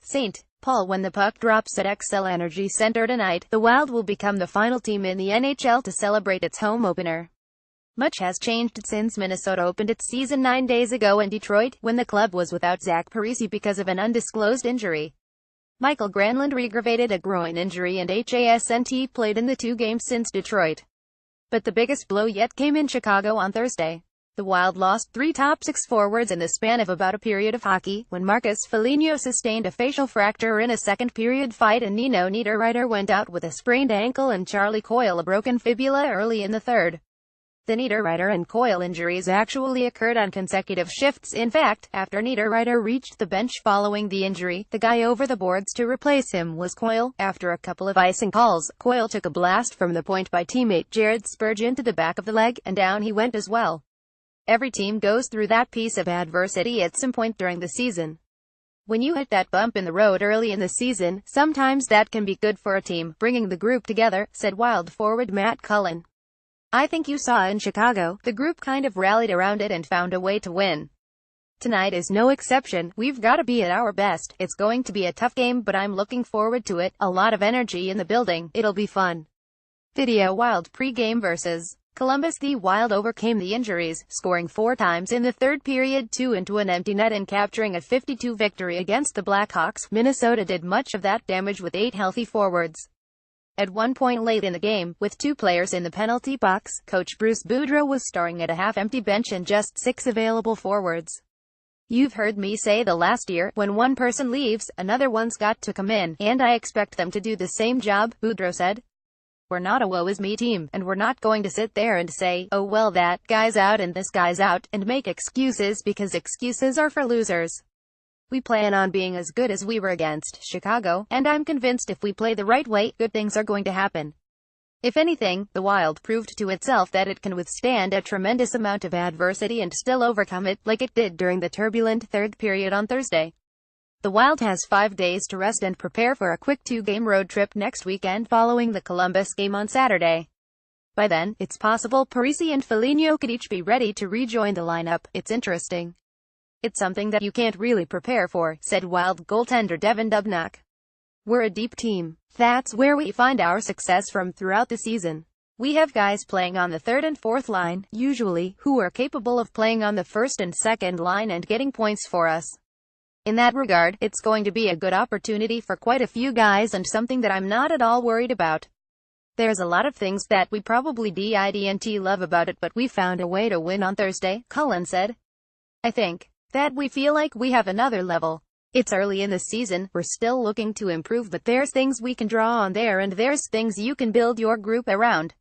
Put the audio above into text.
St. Paul when the puck drops at Xcel Energy Center tonight. The Wild will become the final team in the NHL to celebrate its home opener. Much has changed since Minnesota opened its season 9 days ago in Detroit, when the club was without Zach Parise because of an undisclosed injury. Michael Granlund re-aggravated a groin injury and hasn't played in the 2 games since Detroit. But the biggest blow yet came in Chicago on Thursday. The Wild lost 3 top 6 forwards in the span of about a period of hockey, when Marcus Foligno sustained a facial fracture in a second-period fight and Nino Niederreiter went out with a sprained ankle and Charlie Coyle a broken fibula early in the third. The Niederreiter and Coyle injuries actually occurred on consecutive shifts. In fact, after Niederreiter reached the bench following the injury, the guy over the boards to replace him was Coyle. After a couple of icing calls, Coyle took a blast from the point by teammate Jared Spurgeon to the back of the leg, and down he went as well. Every team goes through that piece of adversity at some point during the season. When you hit that bump in the road early in the season, sometimes that can be good for a team, bringing the group together, said Wild forward Matt Cullen. I think you saw in Chicago, the group kind of rallied around it and found a way to win. Tonight is no exception. We've got to be at our best. It's going to be a tough game, but I'm looking forward to it. A lot of energy in the building. It'll be fun. Video Wild pre-game versus Columbus. The Wild overcame the injuries, scoring 4 times in the third period, 2 into an empty net and capturing a 52 victory against the Blackhawks. Minnesota did much of that damage with 8 healthy forwards. At one point late in the game, with 2 players in the penalty box, coach Bruce Boudreau was staring at a half-empty bench and just 6 available forwards. You've heard me say the last year, when one person leaves, another one's got to come in, and I expect them to do the same job, Boudreau said. We're not a woe-is-me team, and we're not going to sit there and say, oh well, that guy's out and this guy's out, and make excuses, because excuses are for losers. We plan on being as good as we were against Chicago, and I'm convinced if we play the right way, good things are going to happen. If anything, the Wild proved to itself that it can withstand a tremendous amount of adversity and still overcome it, like it did during the turbulent third period on Thursday. The Wild has 5 days to rest and prepare for a quick 2-game road trip next weekend following the Columbus game on Saturday. By then, it's possible Parise and Foligno could each be ready to rejoin the lineup. It's interesting. It's something that you can't really prepare for, said Wild goaltender Devan Dubnyk. We're a deep team. That's where we find our success from throughout the season. We have guys playing on the 3rd and 4th line, usually, who are capable of playing on the 1st and 2nd line and getting points for us. In that regard, it's going to be a good opportunity for quite a few guys and something that I'm not at all worried about. There's a lot of things that we probably didn't love about it, but we found a way to win on Thursday, Cullen said. I think that we feel like we have another level. It's early in the season, we're still looking to improve, but there's things we can draw on there and there's things you can build your group around.